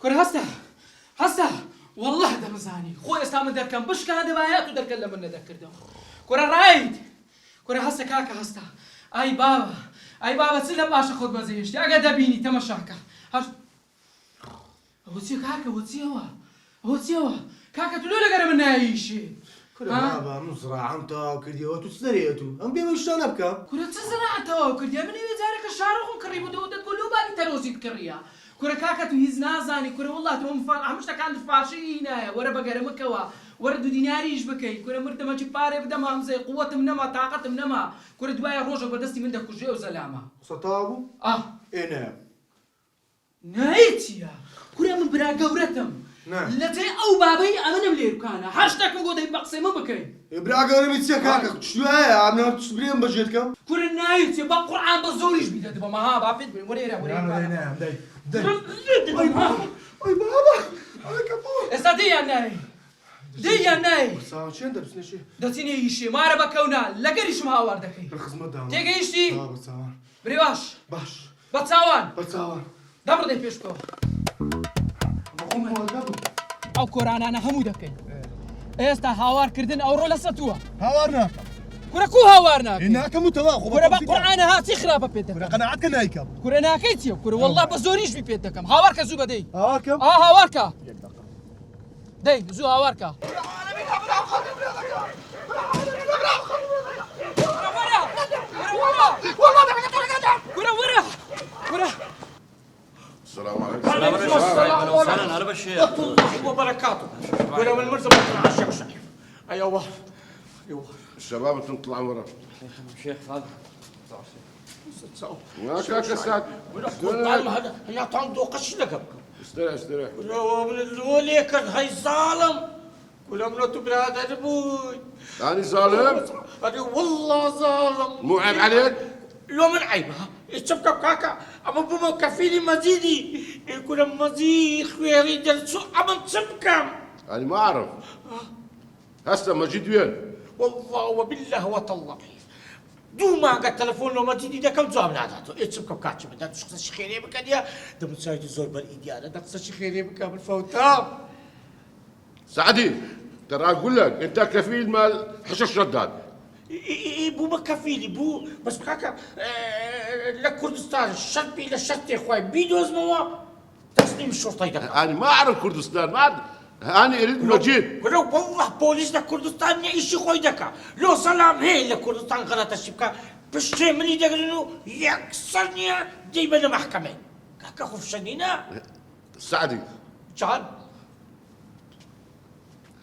كره هستا والله دمزاني خويا استعمل دركم بش هذا بايات ودرك لما نذكر كره رايد كره هستا كاكا هستا اي بابا سلم باش اخذ بزيش اقعد ابيني تمشاكا هش هوتسي كاكا هوتسيوا كاكا تلولا قرا من اي شيء كره بابا مزرعه انت وكرديوت وسريتو ام بيما شلون ابكى كره تزرعته وكرديا من يزارك الشارع وكري بدو تقول له بالي تروسي تكريا كره كاكا تهيز نازاني كره والله تو مش كان فاشي هنا ورا بقرا مكوا ورد ديناري يشبكي كره مرت ما جباري بدا ما زي قوه منما طاقه منما كره دوايا روجه بدستي من دك وجه وزلامه سطابو ايه نعم نايتيا كره من برا قورتم نعم لتي او بابي امن ملير كان حشتك نقول بقسي ما بكي ابرا قوري متسيا كاكا شو هي عم تصبرين بجيتكم كره نايتيا بقران بزوريش بيد ما ها بافيد وريرا نعم داي اي بابا اي كابو استدي يا ناي دي يا ناي ساعه شنو درس نشي دتيني يشي ما ربا كونا لقريش ما واردكي الخدمه دام تيجي يشتي بتصاور بريواش باش بتصاور دبر دي بيشكو او قران انا همو دكي استا هاوار كردن او رولا ستوا هاورنا كره كو هاوارنا هناك متواخو كره بقران ها تخرب بيتك كره قناعتك نايكم كره ناكيتيو كره والله بزوريش بيتكم هاواركا زوبا دي هاكم هاواركا دي زو هاواركا ورا السلام عليكم. اهلا وسهلا هلا بالشيخ. الله وبركاته. ولا من المرزب مع الشيخ شريف. ايوه الشباب انتم تطلعوا ورا. شيخ هذا ما كاك الساعة. هذا هنا تنضو قش لك. استريح. من الوليك هاي ظالم. ولا من تبراد ابوي. أنا ظالم؟ هذه والله ظالم. مو عيب عليك؟ لو من عيبها الشبكة كاكا أما بابا كفيلي مزيدي يقول مزيد خيري جلسوا أما تشبكة أنا ما أعرف. هسه مجيد وين؟ والله وبالله وتالله دو ما قد تلفون لو مجيدي ده كم جواب ناداته الشبكة كاتش من ده شخص شخيري بكديا ده مساعد الزور بالإيدي أنا ده شخص شخيري بكامل فوتام سعدي ترى أقول لك أنت كفيل مال حشش رداد. بو ما كفيلي بو بس كاكا لكردستان الشرقي للشرقي اخوي بيدوز موا تصميم الشرطه يدك أنا ما أعرف كردستان ما أعرف. أنا أريد مجيد. ولو والله بوليس لكردستان يعيش اخوي دكا لو سلام هي لكردستان غلط الشبكه بشتي من يدك انه يكسرني جايبنا محكمه كاكا خوف شنينا سعدي جان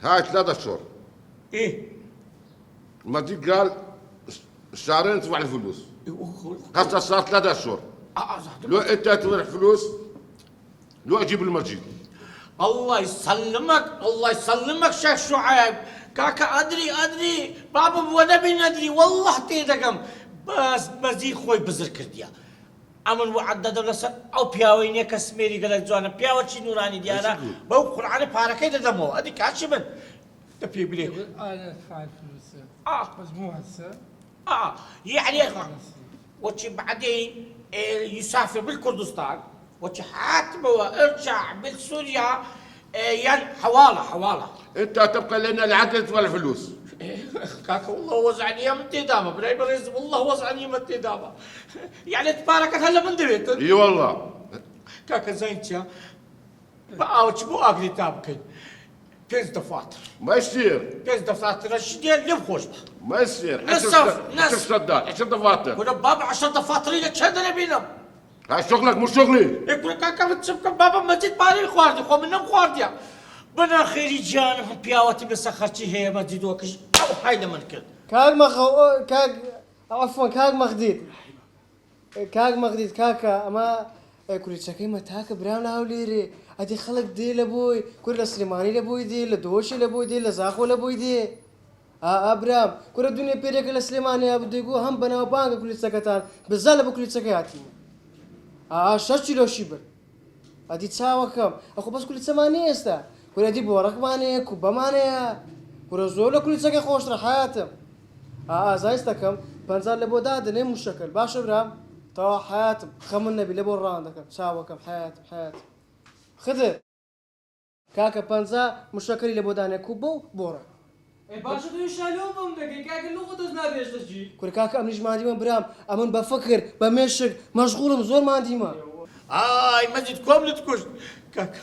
هاي 3 أشهر. ايه المجيد قال شهرين تدفع الفلوس. هسه صار 3 أشهر. لو أنت تدفع الفلوس لو أجيب المجيد. الله يسلمك شيخ شعيب كاكا ادري بابا ونبي ندري والله تيدقم بس مزيد خوي بزر كرديا امن وعدد لسر او بياويني كسميري قال جوانا بياو شي نوراني ديانا بو قران باركه دمو ادي كاشبن تبي بلي انا ادفع الفلوس بس مو هسه يعني وشي بعدين يسافر بالكردستان وشي حاتمه وارجع بالسوريا يعني حواله أنت تبقى لنا العدل تدفع الفلوس. كاكا والله وزعني يا من تدابا براي بريز والله وزعني من تدابا يعني تبارك هلا من دريت اي والله كاكا زينتيا بقاوش بو اقري تابكن بيز دفاتر ما يصير. بيز دفاتر الشديد اللي بخوش ما يصير. نصف 10 صدات 10 دفاتر. ولا بابا 10 دفاتر اللي تشدنا بينهم هاي شغلك مو شغلي. يقول كاكا بتشبك بابا مجد باري خواردي خو منهم خوارديا بنا خيري جانهم بياوتي بسخرتي هي مجد وكش او هاي لمن كل كاك مخديد كاكا اما كوري تشكي ما تاك برام لاوليري ادي خلق دي لبوي كوري سليماني لبوي دي لدوشي لبوي دي لزاخو لبوي دي ابرام كوري الدنيا بيرك لسليماني ابدو يقول هم بنا بانك كوري تسكتان بزال بكوري تسكياتي شاشي لو شيبر ادي تساوكم اخو بس كوري تسماني استا كوري دي بورك ماني كوبا ماني كوري زولا كوري تسكي خوش حياتم زايستكم بنزل لبو داد نيم مشكل باش برام تو حياتم خمنا بلبو راندكم ساوكم حياتم خذ کاکە 50 مشتەکەری لە بۆدانێک کوب بۆ بۆڕە ای باشە تو شالۆ بم دەکەی کاکە لۆ خۆ دەست نابێشتەچی کوڕ کاکە ئەمنیش مادیمە برام ئەمن بە فکر بە مێشک مەشغوڵم زۆر مادیمە ئای مەجید کۆم لت کوشت کاکە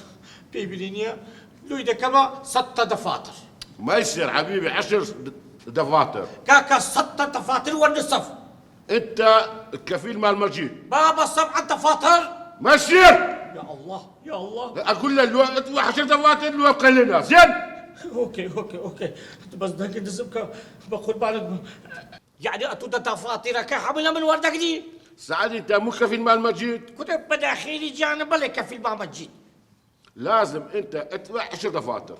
پێی بینیە لوی دەکەمە 100 دەفاتر ما يصير حبيبي 10 دفاتر. كاكا 100 دفاتر والنصف انت الكفيل مال مجيد. بابا 7 دفاتر ما يصير. يا الله يا الله اقول له الوقت 10 دفاتر الوقت خلينا زين. اوكي بس دقيقة دزبك بقول بالك يعني اتودا دفاترك حملها من وردك دي سعد انت مو كفيل مال مجيد. كنت بداخلي جانا بلك في البابا جي لازم انت ادفع 10 دفاتر.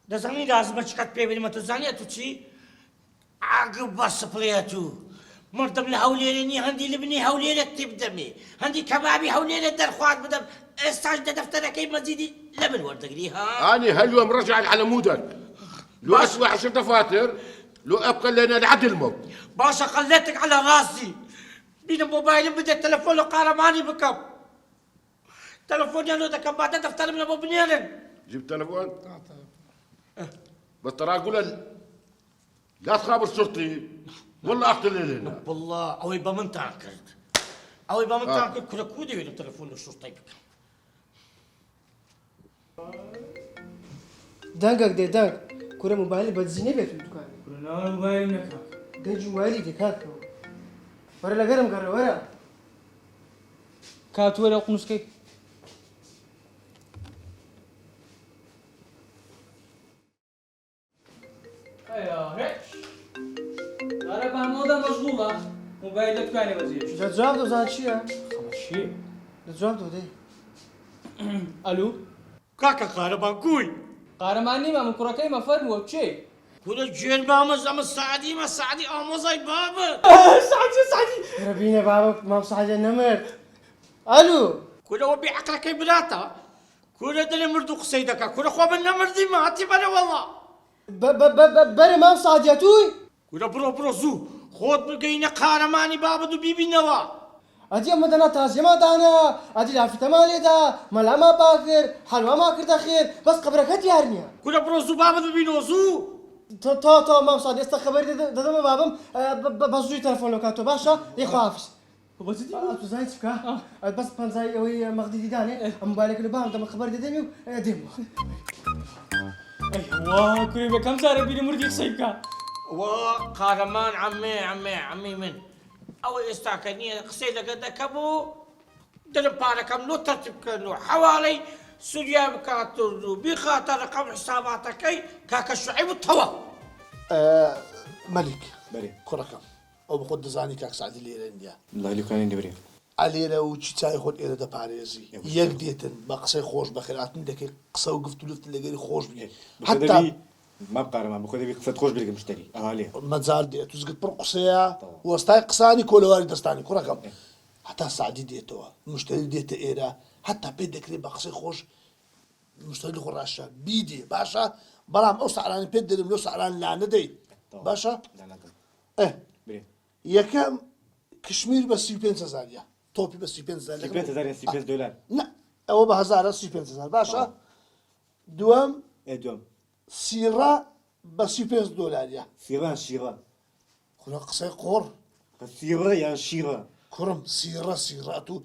دزاني لازم اشكت بيبي ما تزاني اتوشي عقب بس بلياتو مردم لهوليرني عندي لبني هوليرة تبدمي عندي كبابي هوليرة درخوات بدم استاج دفترك كي مزيدي لمن وردك لي ها اني هاليوم رجع على مودك. لو اسوى 10 دفاتر لو ابقى لنا العدل مو. باشا خليتك على راسي بين موبايلي بدي التلفون لو قارماني بكم تلفوني انا دكم بعد دفتر من ابو بنيان جبت تلفون؟ بس ترى اقول لا تخابر شرطي والله اقتل هنا. والله او يبقى من تاكد او يبقى من تاكد كل كودي ولا تلفون للشرطه بك دەنگێک دێ دەنگ کورە موبایلی بەدزینە بێت دوکان ناوە موبایل نەکە دەنج موبایلی دێ کاکەوە وەرە لەگەرم گەڕە وەرە کاتوەرە قونسکەی ئەرە بامۆدا مەشغوڵە موبایل دەتوانێ وەزیێش لە جواب دۆزان چییە؟ خەمەشیە لە جواب دۆ دێ ئەلو كاكا قاربان كوي قارەمان نیمە من کوڕەکەی مەفەرمووە چێ كل جيل بامز ام السعدي ما السعدي ام زي بابا سعدی وەرە بینە بابە مام سەعادە نەمرد ئەلو كل هو بعقلك بلاتا كل دلي مردو قصيدك كل خو من مردي ما بلا والله بەرە مام سەعادە توی كل برو زو خود بقينا قارماني بابا دو بيبي نوا ئەدی ئەمە دەنا تازیەما دانا ئەدی لافتەما لێدا مەلاما باکرد حەلواما کردە خێر بەس قبرەکە دیار نییە كل برو زو بابا دو بينو زو تا مام سەعادە ئێستا خەبەر دەدەمە بابم بە زووی تەلەفۆن لە کاتۆ باشە دەیخوافز توزای چ بکە بەس پەنجای ئەوەی مەغدی دیدانێ ئەم موبایلەکە لە بام دەمە خەبەر دەدەمی و دێم وا کوڕی بەکەم جارە بیری مردی قسەی بکە وقارمان عمي من او استاكني قصيدة قد كبو دلم باركم لو ترتب كانوا حوالي سوريا بكاتر بخاطر رقم حساباتك كاكا الشعيب التوا ملك بەێ کوڕەکەم ئەو بخۆت دەزانی کاک سعدی لێرە ئینجا لالیکانی دەبرێ ئالێرە و چی چای خۆت ئێرە دەپارێزی یەک دێتن بە قسەی خۆش بەخێراتن دەکەی قسە و گفت و لفت لەگەری خۆش بێ حتا ما بقارەمان بخۆ دەبی قسەت خۆش بێگە مشتری ئەوالێ مەجار دێت توزگت پڕ قسەیە وەستای قسانی کۆلەواری دەستانی کوڕەکەم حتا سعدی دێتەوە مشتری دێتە ئێرە حتا پێ دەکرێت بە قسەی خۆش مشتری خۆ ڕاشە بیدێ باشە بەڵام ئەو سعرانی پێت دەرم لەو سعران لا نەدەیت باشە یەکەم کشمیر بە 35,000 تۆپی بە 35,000 دلار نه ئەوە بە 35,000 باشە دووەم دوم سیڕە بە 35 دۆلاریە سیڕان شیڕە خۆ قسەی قۆڕ سیڕە یان شیڕە کوڕم سیڕە سیڕات و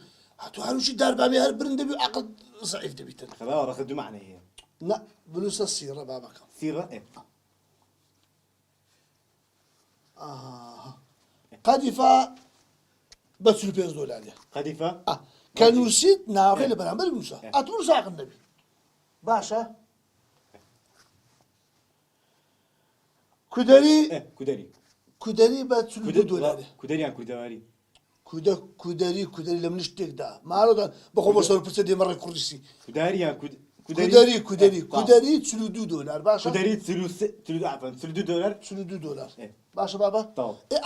هاتو هەروشی داربابێ هەر برن دەبی عقل زعیف دەبیتن خەباوە ڕەخت دوو معنە هەیە نه بنووسە سیڕە بابەکەم سیڕە قەدیفە بە 35 دۆلاریە قەدیفە کە نووسیت ناوەکەی لە بەرامبەر بنووسە ئەتوور ساقن دەبی باشە کودەری کودەری کودەری بە 32 دۆلارێ کودەریان کوردەواری کودەری لە من شتێکدا ماڵۆدا بەخۆ بۆ سەر پرسە دێمەڕێ کوردیسی کوداریان کودەری 32 دۆلار باشە کودەری 32 دلار 32 دۆلار باشە بابا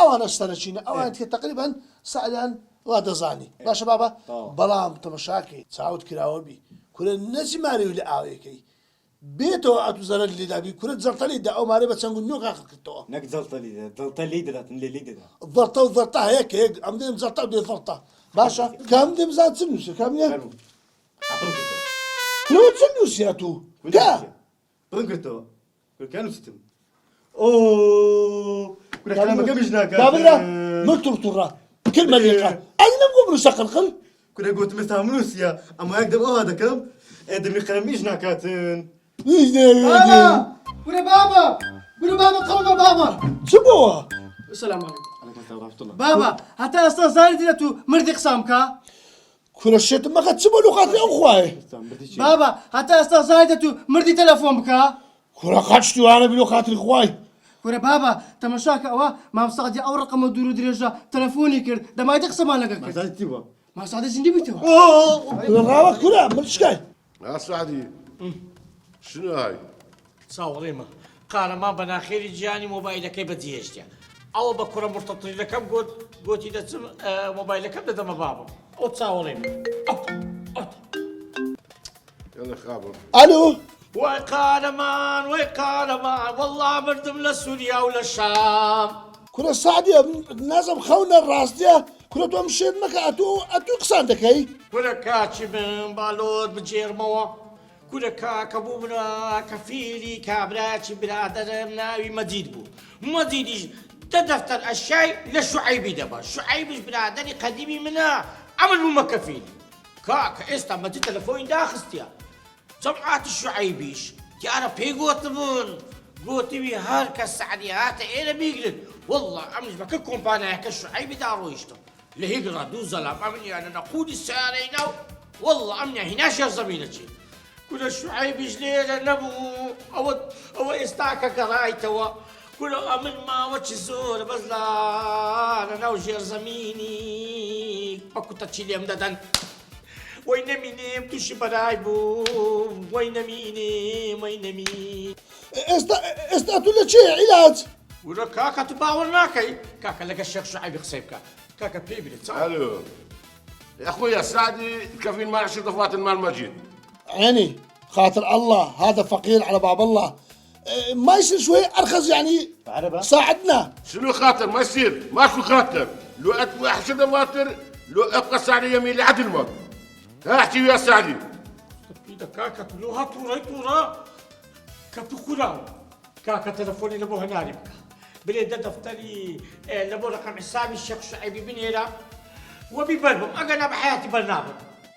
ئەوانە سەرچینە ئەوان تێ تقریبان سعیان وا دەزانی باشە بابا بەڵام تەمەشاکەی چاوت کراوە بی کورە نەزیمانی و لە ئاوەیەکەی بێتەوە ئەتوزەرە لێدابی کورە جەڵتەلیدا ئەو مارە بە چەنگ و نۆ قاقل کردەوە نەک جەڵتە لی دەداتن لێ دەدا ڤەرتە و ڤەرتا هەیە کە هەیە ئەم دێم جەڵتە و دێ ڤەرتا باشە کام دێمزان چ نووسە کام نیە كلو تسلوسياتو كا بنقرتوا كانوا ستم اوه كنا كلامك قبل كابلا ملتر كلمة ليقة أين نقوم نسقل كنا قلت مستعملوسيا اما يقدر هذا كلام ادم يقرم ايش ناكاتن بابا قولي بابا قولي بابا قوم بابا سبوها السلام عليكم عليكم السلام ورحمه الله بابا حتى أصلا زايد لتو مرضي قسامك كل الشيء ما قد سبوا له خاطري أخوي بابا حتى أصلا زايد لتو مرضي تلفون بك كل خدشتو أنا بلو خاطري أخوي كوري بابا تمشاك أوا ما مصادي أو رقم دورو درجة تلفوني كرد ده ما يتقسم على ما كرد زالت تبغى ما صادي زندي بيتوا كل الراوة كلها ملشكاي يا سعدي شنو هاي؟ تصوري قال ما بنا خير جاني موبايلك بديشتي او بكره مرتطي لكم قلت اذا موبايلك بدا ما بابا او تصوري يلا خابر ألو وقال مان والله مردم لسوريا ولا الشام كل السعدية نازم خونا الراس ديا كل تو مشيت مكا أتو قصاندك هي كل كاتش من بالود بجير موا كل كابوبنا كفيلي كابراتي برادر ناوي مزيد بو مزيد تدفتر الشاي للشعيبي دبا شعيبي برادري قديمي منا عملوا مكفيلي كاك استا ما تلفون داخستيا سمعات الشعيبيش تيارا بي قوتبون قوتبي هاركا السعديات اينا بيقلن والله امش بك كومبانا هكا الشعيبي دارو يشتو لهيقرا دو زلام امني انا نقود السارينا والله امني هناش يا زميلتي كل الشعيبيش ليلة نبو او استاكا قراي توا كل امن ما وجه الزور بس لا انا وجير زميني اكو تتشيلي امدادن وين مينيم توشي برايبو وين مين استا تقول شيء علاج ولا كاكا تباورناكي كاكا لقى الشيخ شعيب يخسيبكا كاكا بيبي الو يا اخويا سعدي كفين مع شطفات المال مجيد يعني خاطر الله هذا فقير على باب الله ما يصير شوي ارخص يعني عربة ساعدنا شنو خاطر ما يصير ماكو خاطر لو احشد فاتر لو ابقى سعدي يمين لحد الموت احكي يا سعدي إذا كاكا تلوها تورا كتوكولا كاكا تلفوني لبوها ناري بريد دفتري لبو رقم حسابي الشيخ شعيبي بنيرة وببلبم أنا بحياتي برنامج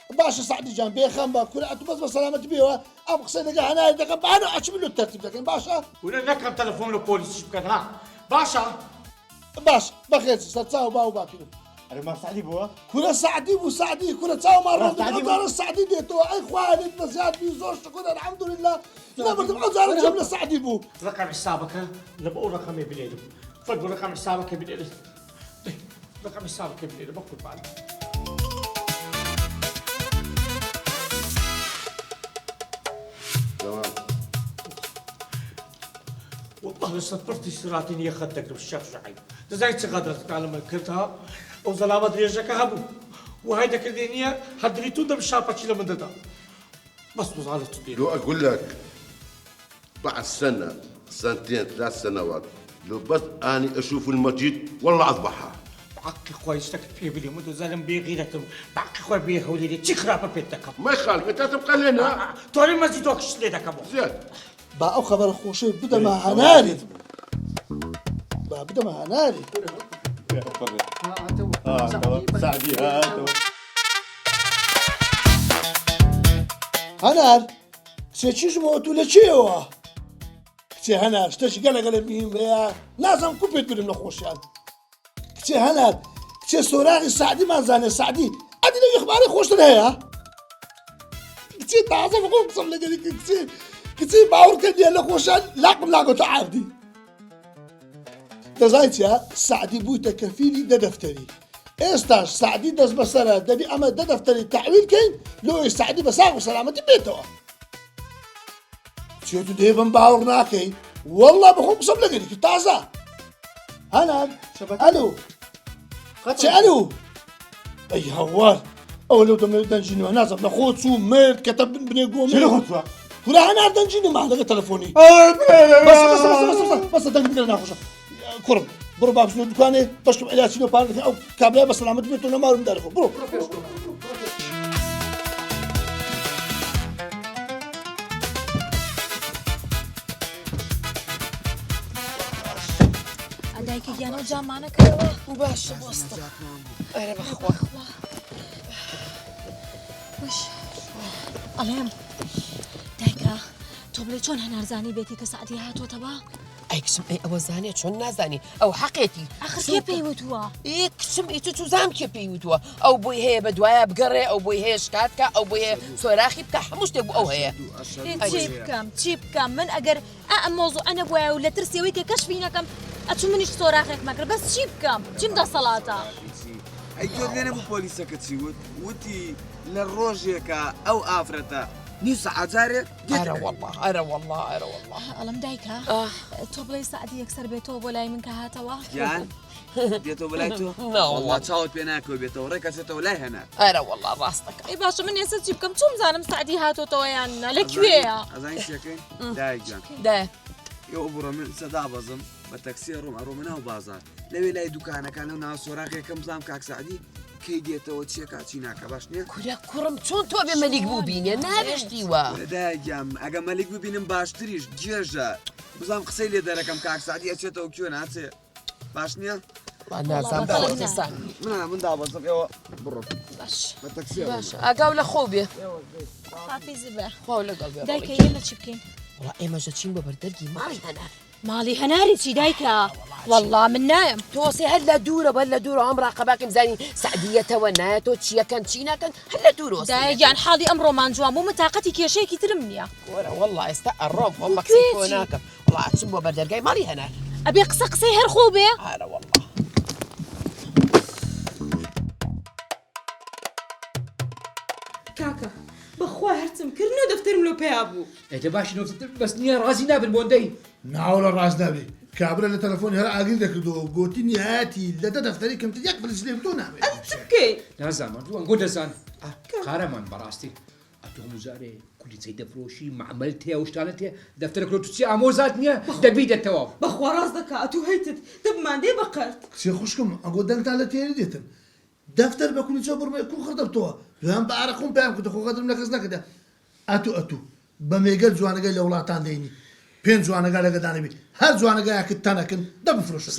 باشا سعدي جنبي خنبا كل بس سلامة بيها ابقى سنة هنا دقم انا اشمل له الترتيب لكن باشا ولا نكرم تلفون للبوليس شبكان ها باشا باش بخير ستساو باو باكينو انا ما سعدي بوا كل سعدي وسعدي كل تساو مرة سعدي دار السعدي ديتو اي خوالد مزياد بيزور شكرا الحمد لله لا بتبقى زار جملة سعدي بو رقم حسابك نبقوا رقمي بليل فقوا رقم حسابك بليل رقم حسابك بليل بكل بعد تمام والله صفرتي سراتيني يا خدك بالشيخ شعيب زي تغادرتك على ملكتها او زلامة دريجك هبو وهيدا كردينيا حدريتو ده بالشافة شيلة من ده بس وزعلت تدير لو اقول لك بعد سنه سنتين 3 سنوات لو بس اني اشوف المجيد والله اذبحها بعقي كويس تك في بلي مدو زلم بيغيرتم بعقي كوي بيه وليدي تشخرا ببيتك ما يخالف انت تبقى لنا توري ما زيدوكش ليدك ابو زين با خبر خوشي بدا ما هناري با بدا ما هناري سعدي هنار كسي تشيش موتو لشيوا كسي هنار شتش قال بيهم يا لازم كوبيت بدهم نخوش يعني كسي هنار كسي سوراغي سعدي ما زاني سعدي ادي لو يخباري خوش لها كسي تعصب قسم لك كسي باور كدي انا خوشان لاقو تعافدي تزايت يا سعدي بوتا كفيلي ده دفتري استاش سعدي دز بسرة دبي اما ده دفتري تعويل كين لو سعدي بساق وسلامة بيته سيوتو ديفن باورناكي والله بخوم قسم لك تازة هلا الو الو اي هوار اولو دنجيني ونازم نخوت سو ميل كتب بني قومي شنو خطوة؟ ولا انا دنجيني ما لقى تلفوني بس دنجيني ناخذ كرب برو باب شنو دكاني بشكم عليها شنو بارك او كابلا بس سلامة بيتو نمار مداركو برو یانە جامانەکەەوە باشە بۆستە ئەرە بەخوا وش ئەڵێم دایکە تۆ بڵێ چۆن هەنارزانی بێتی کە سعدی هاتۆتەوە ئەی کچم ئەی ئەوە زانێت چۆن نازانی ئەو حەقێتی ئەخر کێ پێی وتووە ئێ کچم ئیتر تو زام کێ پێی وتووە ئەو بۆی هەیە بە دوایە بگەڕێ ئەو بۆی هەیە شکاتکە ئەو بۆیە سۆراخی بکە هەموو شتێک بوو ئەو هەیە چی بکەم من ئەگەر ئەم مۆزوع ئەنە بواە و لە ترسیەوەی کە کەشفی نەکەم ئەچوو منیش سۆراخێک مەکرد بەس چی بکەم چیم دەسەڵاتە ئەی تۆ لێنە بوو پۆلیسەکە چی وت وتی لە ڕۆژێکە ئەو ئافرەتە نیو سەعاتجارێک ئەرە وەڵڵا ئەرە وەڵڵا ئەرە وەڵڵا ئەڵم دایکە تۆ بڵێ سعدی یەکسەر بێتەوە بۆ لای من کە هاتەوە گیان دێتەوە بەلای تۆ وەڵڵا چاوت پێ ناکەوێ بێتەوە ڕێکەچێتەوە لای هەنار ئەرە وەڵڵا ڕاستەکە ئەی باشە من ێستا چی بکەم چۆن زانم سعدی هاتۆتەوە یاننا لەکوێیە ئەزانی چێکەین دایک گیان دایە ئێوە بڕۆ من سەدا بەزم بە تەکسیە ڕۆم ئەڕۆمە ناو بازار لەوێ لای دوکانەکان لەو ناو سۆراخێکم بزانام کاک سعدی کەی دێتەوە چیەکە چی ناکە باش نییە کورە کوڕم چۆن تۆ بێ مەلیک بوو بینێ نابشتیوە دایگیان ئەگە مەلیک ببینم باشتریش گێژە بزانام قسەی لێ دەرەکەم کاک سعدی ئەچێتەوە کوێ ناچێ باش نییە نازام من دابەزم ئێوە بڕۆ باش بە تەکسیە باش ئاگاو لە خۆ بێ حافیزی بێ خۆ لەگەڵ بێ دایکە یە لە چی بکەین وڵا ئێمەژە چین بە بەردەرگی ماڵی هەنار ماڵی هەناری چی دایکە والله من نایم تۆسێ هەر لە دوورە بەر لە دوورە ئەم ڕاقەباکەم زانی سعدیەتەوە نایەتۆ چیەکەن چی ناکەن هەر لە دوورۆ دایگیان حاڵی ئەمڕۆمان جوان بوو من تااقەتی کێشەیەکی ترم نییە وەرە وەڵڵا ئێستا ئەڕۆم وەڵڵا قسەی تۆ ناکەم وڵا ئەچم بۆ بەردەرگای ماڵی هەنار ئەبێ قسەی هەر خۆ بێ ئارە وەڵڵا کاکە بەخوا هەرچم کردن و دەفتەرم لۆ پێیا بوو ئەجە باشی نۆتتر بەس نییە ڕازی نابن بۆندەی ناوە لە ڕاست نابێ کابرا لە تەلەفۆنی هەر ئاگیر دەکردەوە گوتی نهاتی لە دەفتەری کەمتر یەک پرس لێ تۆ نامێت چ بکەیت نازانم دووان گۆ دەزان قارەمان بەڕاستی ئەتۆ مزارێ کولیچەی دەفرۆشی معمەل تێ و شتانە تێ دەفتەرە کلۆتوچی ئامۆزات نییە دەبیدەتەوە بەخوا ڕاست دەکا ئەتو هەیتت دەبماندێ بەقەرت کچێ خوشکم ئەگۆ دەنگتان لە تێری دێتن دەفتەر بە کولیچە بڕمێ کو خردەبتەوە دوام بە ئارەقۆم پێیان کردە خۆ قەدرم لە کەس نەکردە ئەتو بە مێگەل جوانەکەی لە وڵاتان دەینی پێنج جوانەکە لەگەدانەبی هەر جوانەکەیەکت تەنەکەن دەبفرۆشە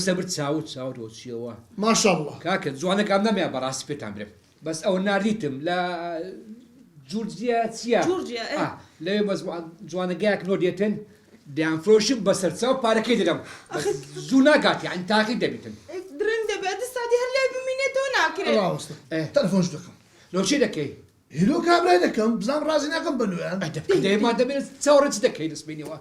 سەبر چاوت وەچیەوە ماشەڵڵا کاکە جوانەکەم نەمێ بەڕاستی پێتان برێم بەس ئەو ناردیتم لە جورجیا چییە لەوێ بە جوانەکەیەک نۆ دێتن دەیانفرۆشم بەسەر چاو پارەکەی دەدەم زوو ناگات یان تاقی دەبیتن درنگ دەبێت سادی هەر لای بمینێتەوە ناکرێت ڕاوەستە تەلەفۆنش دەکەم لۆ چی دەکەی هیرۆ کابرای دەکەم بزانام ڕازی ناکەم بە نوێیان دەیما دەبێت چاوەڕێ چ دەکەی دەستبینیەوە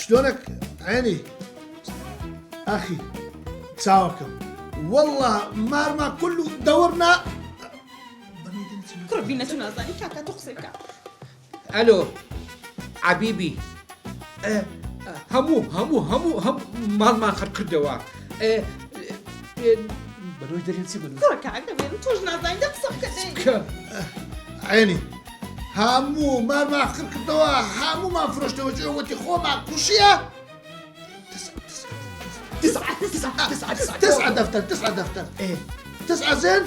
شلونك عيني اخي تساوكم والله مارما كله دورنا قربينا شو نازاني كاكا تقصيك الو عبيبي هەموو ماڵمان خەر کردەوە بەنۆی دەرێنچی بن كاكا بين توش نازاني دقصك كدين عيني هامو مارما خر كردوا هامو ما فرشتوا جوتي خوما كوشيا تسعة دفتر ايه 9 زين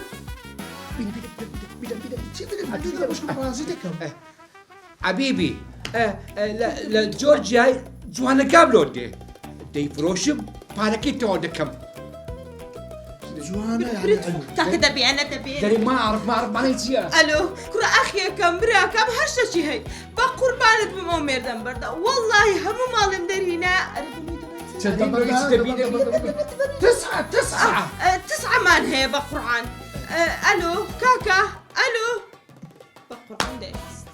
عبيبي لجورجيا جوانا قابلو ديفروشم باركي تو دكم جوانا يعني تاكد دبي انا دبي داري ما اعرف ما هيتيا الو كرة اخي كم براكم هرشة شي هي بقربانت بمومير دنبردا والله همو مالم درينا 9 مان هي بقرعان الو كاكا الو بقرعان ديست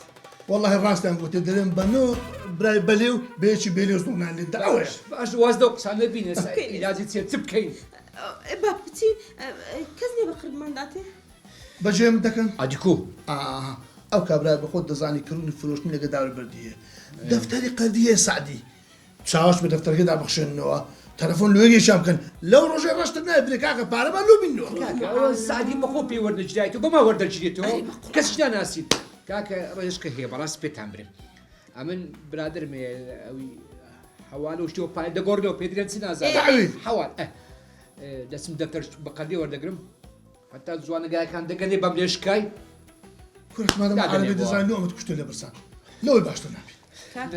والله راستان قلت درين بنو براي بليو بيشي بيليو صنع اللي دعوه باش وازدوق سان بينا لازم تصير تبكين بابتين كزني بقرب مانداتي بجي متكن اديكو او كابرا بخود دزاني كروني فروشني لقى دار البرديه دفتري قضيه سعدي تشاوش بدفتر كده بخشنوا تلفون لويجي شامكن لو رجع رشتنا بريكاكا بارما لو منو سعدي مخوبي ورد جدايتو بما ورد جديتو كسجنا ناسي كاكا رجشك هي براس بيتامبري امن برادر مي اوي حوالو شتو باي دغورلو بيدرن سينازا حوال دسم دفتر بقدي ورد جرم حتى زوانا جاي كان دغني بمليشكاي كورش مادام عربي ديزاين لومت كشتو لبرسان لو باشتر نبي کاکە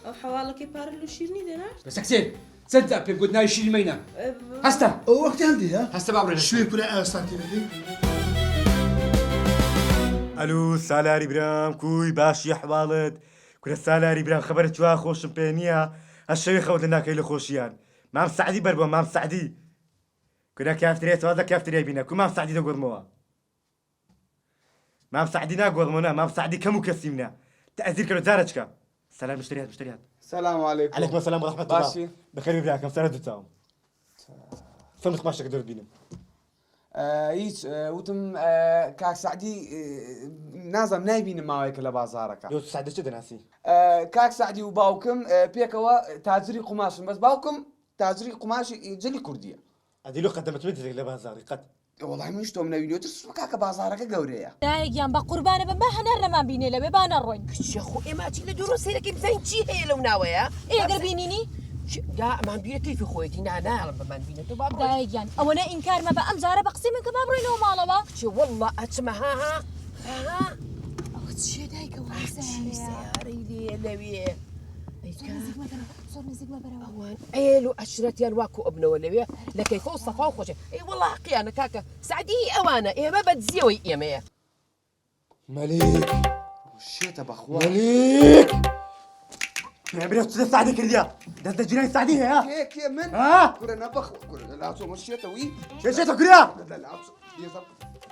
ئەو حواڵەکەی پارە لە شیرنی دێنا بس حسين صدق في قد نايشي المينا هستا وقت هندي ها هستا بابرنا شوي كورا استانتي لدي الو سالاري برام كوي باش يحوالد كل سالاري برام خبرت جوا خوشم بينيا هالشوي خوت لنا كيلو خوشيان مام سعدي بربو مام سعدي كنا كافتريت هذا كافتري بينا كو مام سعدي دغور موا مام سعدي ناقور مونا مام سعدي كم كسيمنا تأذير كانوا دارجك سلام مشتريات السلام عليكم. عليكم السلام ورحمة الله. باشي. بخير براكم سرد تاعهم. فهمت ماشي قدر بينهم. هیچ وتم کاک سعدی نازم نایبینم ماوەیەکە لە بازارەکە. يو سعدي چه دناسي؟ کاک سعدی و باوکم پێکەوە تاجری قماشن بەس باوکم تاجری قماشی جلی کوردیە. اديلو قدمت بنتك لبازاري قد. والله منش تۆم نەبینی ترس کاکە بازارەکە گەورەیە. دایەکیان بە قوربانە بم بە هەنار لەمان بینێ لەوێ بانە ڕۆین. کچە خۆ ئێماچی لە دوورۆ سەیرەکەی بزانین چی هەیە لەو ناوەیە؟ ئێگەر بینینی؟ دا ئەمان بینە کەیفی خۆیەتی ناناڵم بەمان بینێتەوە با بڕۆین. دایەکیان ئەوەنە ئینکارمە بە ئەم جارە بە قسەی من کە با بڕۆینەوە ماڵەوە. کچە وەڵڵا ئەچمە ها ئەوە چیە دایکەوە سیارەی لێ لەوێ. زۆر نزیکمە بەرەوە. ئەوان ئێل و ئەشرەتیان واکو ئەبنەوە لەوێ لە کەیفە و سەفا و خۆشە. ئەی وەڵڵا حەقیانە کاکە سعدی ئەوانە ئێمە بەدزیەوەی ئێمەیە. مليك. شێتە بەخوا. مليك. يا بريت تشد سعدي كرديا. ده جناي سعدي ها. كي من؟ ها؟ كورة نبخ كورة لا تصو مش شتوي. شو كريا؟ لا لا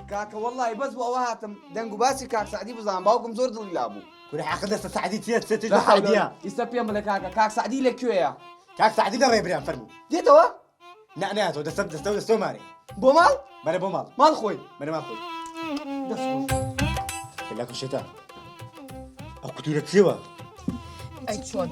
كاكا والله بس بو هاتم دنگو باسي كاك سعدي بزان باوكم زور دل لابو. كورة حقد سعدي تيت ستة سعدية. يستبيا ملك كاك سعدي لكويا. كاك سعدي ده ريبريان فرمو. دي توا؟ نعناته ده سب ماري. بومال؟ ماري بومال. مال خوي. ماري مال خوي. ده خوي. خلاك الشتاء. أو كتورة سوا. ئەی چۆن؟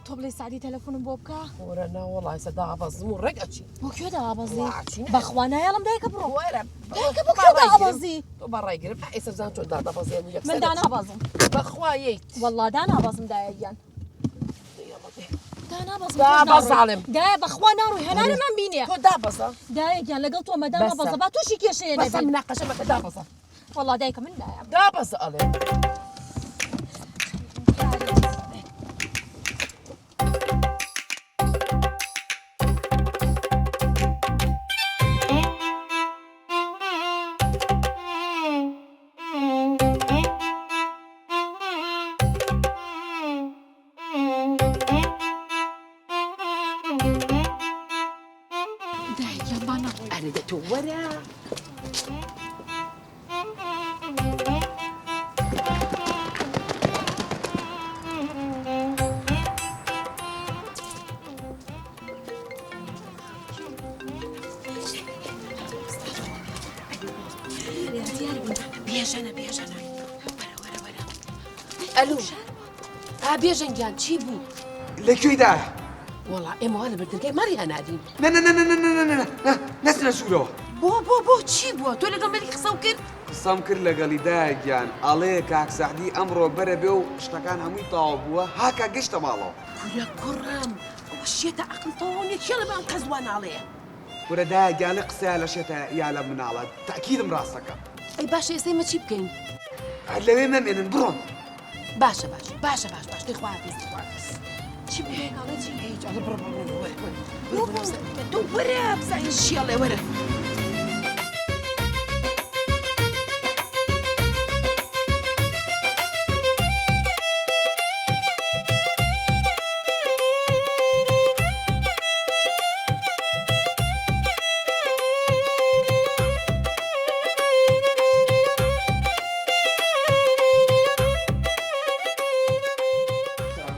تۆ بڵێ سعدی تەلەفۆنم بۆ بکە؟ وەرە ناوەڵای سەدا ئابەزم و ڕێک ئەچی. بۆ کوێ داوابەزی؟ بەخوا نایەڵم دایکە بڕۆ. وەرە دایکە بۆ کوێ داوابەزی؟ تۆ بەڕێگرم ئێستا بزان چۆن دادەبەزێن یەکسەر. من دانابەزم. بەخوا یەیت. وەڵڵا دانابەزم دایەکیان. دانابەزم. دابەزاڵم. دایە بەخوا ناڕووی هەنارەمان بینێ. تۆ دابەزە. دایەکیان لەگەڵ تۆمە دانابەزە با تووشی کێشەیە بەسە مناقەشە مەکە دابەزە. وەڵڵا دایکە من دایە. دابەزە ئەڵێ. ئەلو بێژەنگیان چی بوو؟ لەکوێیدا؟ وەڵا ئێمەوە لە بردنگەی مەڕی هەنادین. نەچنە سوورەوە. بۆ چی بووە؟ تۆ لەگەڵ مەری قسە کرد؟ قسەم کرد لەگەڵی دایەکیان ئەڵێ کاک سعدی ئەمڕۆ بەرە بێ و شتەکان هەمووی تەواو بووە هاکا گەشتە ماڵەوە. کورە کوڕم ئەوە شێتە عەقڵتەوە نێکیە لە بەم کە زوان ناڵێ. کورە دایەکیان لە قسەیە لە شێتە یا لە مناڵە تەکیدم ڕاستەکە. ئەی باشە ئێستا ئێمە چی بکەین؟ لەوێ مەمێنن بڕۆن. باشە دەی خواحافیز. چی بکەین ئەڵێ چی؟ هیچ ئەڵێ بڕۆ تۆ وەرە بزانین چیەڵێ وەرە.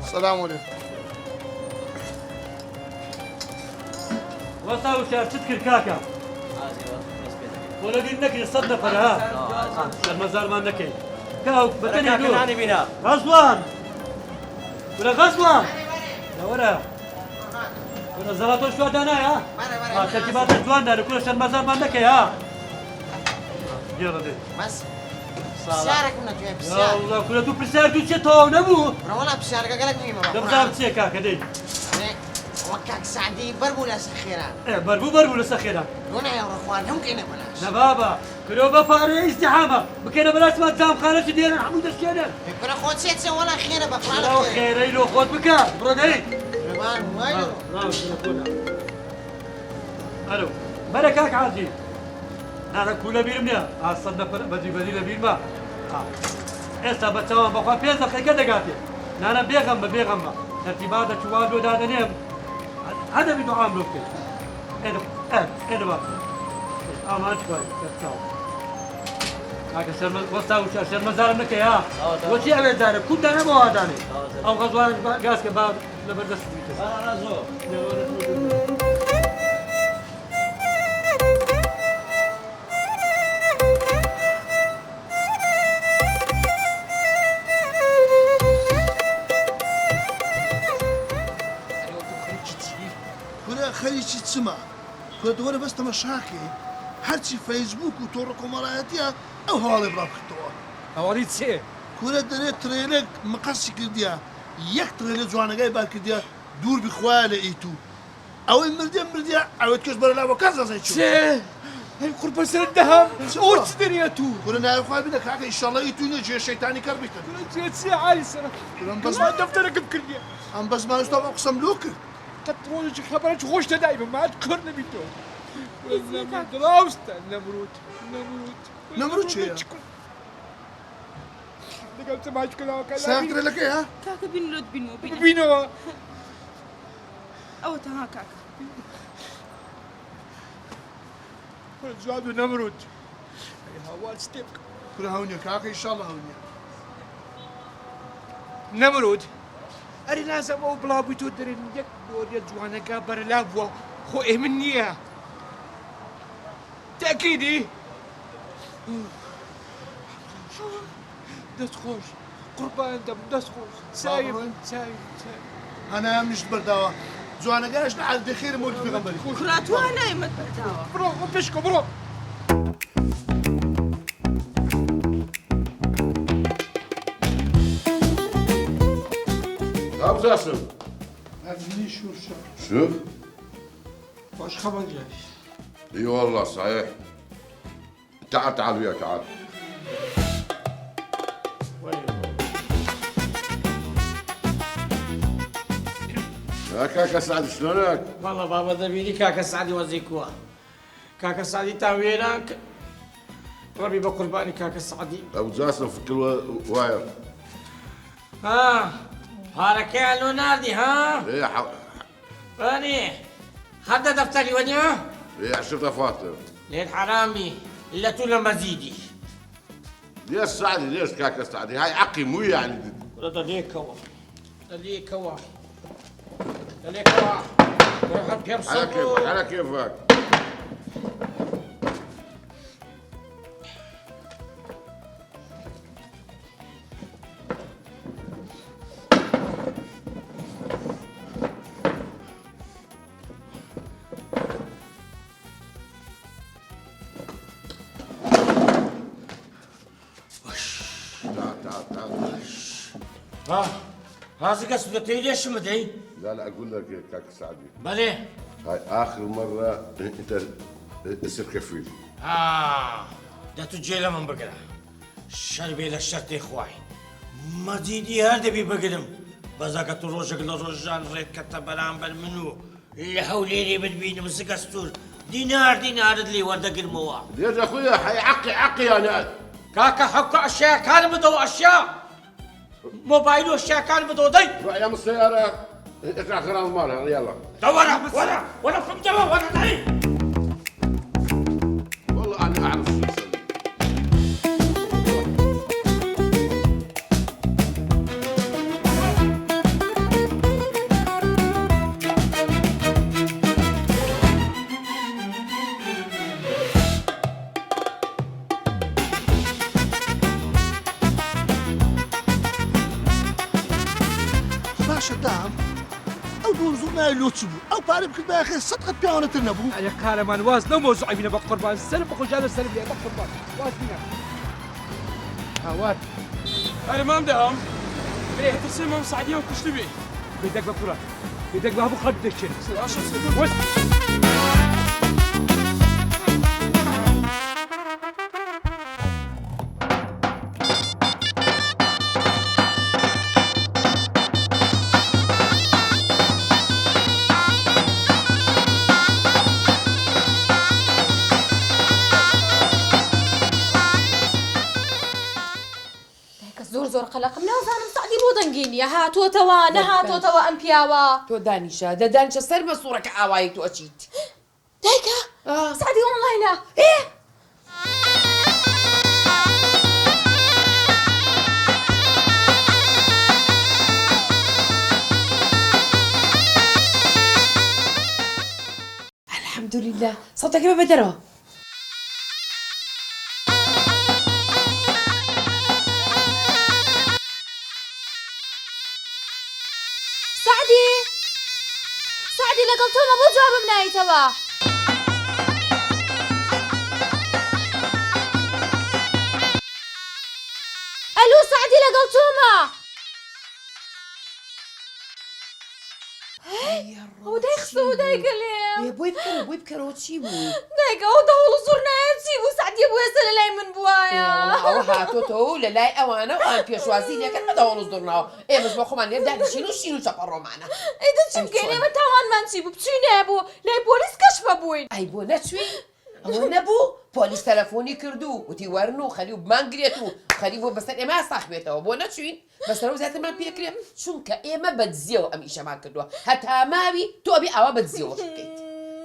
السلام عليكم. وساوي شهر تذكر كاكا ولدي نكري صد نفر ها المزار ما نكري كاو بتني دو غزوان ولا غزوان لا ولا زلاتو شو دانا ها ترتيبات الجوان ده كل شهر المزار ما نكري ها يلا دي بس بسيارك منك يا بسيار يا الله كل تو بسيار دو شتو نبو والله بسيارك قالك مين دبزار بسيار كاكا دي وكاك سعدي بربو لا سخيران بربو لسخيران هنا يا اخوان هم كينا بلاش نبابا كلو بفاري استحامة بكينا بلاش ما تزام خالتي دينا حمود الشينا يكون اخوات سيتسا ولا خيرة بقرا لا لك خير ايلو خود بكا برودي رمان وايدو الو بركاك عادي انا كل بيرمنا اصلا بدي لبير ما اسا بتسوى بخوا بيز دقيقة دقاتي انا بيغم ترتيبات شوال ودادنيم هذا بدو عاملو كده انا بقى امان شوي تساو هاك شرم وساو شرم زار منك يا وشي على زار كنت انا مو هذاني او غزوان قاس كباب لبردست انا زو كنا خليتي تسمع كنا دورة بس تمشاكي هرتي فيسبوك وتوركم مراتيا او هوالي براب كتوا هوالي تسي كنا دريت تريلك مقصي كرديا يك تريلك زوانا جاي بال كرديا دور بخوالي ايتو او المرديا او تكشبر لا وكذا زي شو سي هاي قرب سر الذهب اوت دريتو كنا نعرف بدك هكا ان شاء الله ايتو نجي الشيطاني كربيتك كنا جيت سي عالي سنة كنا بس ما دفترك بكرديا ام بس ما نستوعب اقسم لوك تروج خبرك خوش دايما ما عاد قرن بيتو دراوستا نمرود شيء لقد سمعت كلام ساكر لك ايه ها كاكا بينو بينو او تها كاكا جواب نمرود هوال ستيب كل هونيا كاكا ان شاء الله هونيا نمرود أري لازم أو بلا بيتو درين يك دور يجوانا كابر لابوا خو إيه منيها تأكيدي دست خوش قربان دم دست خوش سايب انا مش برداوة زوانا قاش على الدخير موجود في غنبري كرات وانا يمت برداوة برو بشكو برو أبو جاسم هذني شو شوف واش خبر جاي اي والله صحيح تعال ويا تعال يا كاكا سعد شلونك؟ والله بابا ذبيني كاكا سعدي وزيكوا كاكا سعدي تاوينك ربي بقرباني كاكا سعدي ابو جاسم فك الواير هاركي لوناردي ها ايه راني هذا دفتري ونيا ايه شفت فاتر ليه حرامي الا طول مزيدي ليش سعدي ليش كاكا سعدي هاي عقي مو يعني هذا ليك هو على كيفك تعال هذا قصدتي ليش مدعي؟ لا اقول لك كاكا سعدي بلي هاي اخر مره انت تصير كفيل ده تجي من بقرة شربي للشرط اخواي مزيدي هذا بقدم بزاك تروجك للرجال ريت كتب العنبر منو اللي حوليني بالبين مسك استور دينار اللي ودق الموا ليش يا اخويا هاي عقي انا كاكا حكوا اشياء كان بدو اشياء موبايل اشياء كان بدو ضي روح يا السياره اقرا غرام مالها يلا دورها ولا فهمت جوا ولا ضي والله انا اعرف شو اسوي باشا دام او دون زونا لوتسبو او بارب كل باخر صدقة بيانة النبو يا كارمان واز نو موزع بينا بقربان سلم بخو جال سلم لي بقربان واز بينا هاوات انا ما مدهم بيه تسمم سعديه وكشتبي بدك بكرة بدك بابو خدك زۆر قەلەقم نازانم سعدی بۆ دەنگێنیە هاتۆتەوە نەهاتۆتەوە ئەم پیاوە تۆ دانیشە دەدانچە سەر بە سوورەکە ئاوایی تۆ ئەچیت دایکە سعدی ئۆنلاینە الحەمدولله سەوتەکە بە بەدەرەوە سعدی لەگەڵ تۆمە بۆ جوابم نایتەوە ئەلو سعدی لەگەڵ تۆمە ئەو دایخستە و دایکە لێم بۆی بکەرەوە چی بوو؟ دایکە ئەو دەوڵ و زۆر نایە چی بوو سعدیە بۆ ئێستا لە لای من بووایە ئەوە هاتۆتەوە لە لای ئەوانە ئەوان پێشوازی لەکەن بە دەوڵ و زۆرناوە ئێمەش بە خۆمان لێ دادەشین و شین و چەپەڕۆمانە ئەیدە چونکەین ئێمە تاوانمان چی بوو بچوینە بوو لای پۆلیس کەشفە بووین ئەی بۆ نەچوین ئەوە نەبوو پۆلیس تەلەفۆنی کردو وتی وەرن و خەلی و بمانگرێت و خەلی بۆ بەسەر ئێمە ساخ بێتەوە بۆ نەچوین بەسەر و زیاترمان پێکرێ چونکە ئێمە بەدزیەوە ئەم ئیشەمان کردووە هەتا ماوی تۆ بێ ئەوە بەدزیەوە بکەیت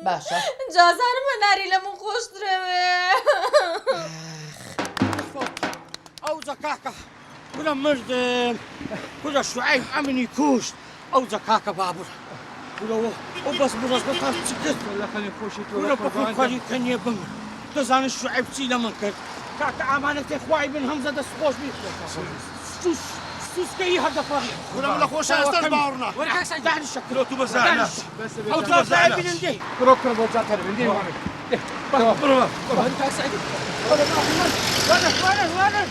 باشە جازانم هەناری لە من خۆشترەوێ ئەو زەکاکە کورە مردم کورە شوعیب ئەمنی کوشت ئەو زەکاکە بابوور کورەوە ئەو بەس بڕۆژبەتان چ کرد کورە بەخۆخواری کەنیە بمر دەزانن شوعیب چی لە من کرد کاکە ئامانەتێ خوای بن هەمزە دەست خۆش بی سوسکەی هەردەفەڕ کورە لە خۆش ئێستاش باوەڕ ناکەم دانیشە کرۆ تو بەزانە ئەو جازای بینندێ برۆ کڕ بۆ جاتەر بندی برو وەرە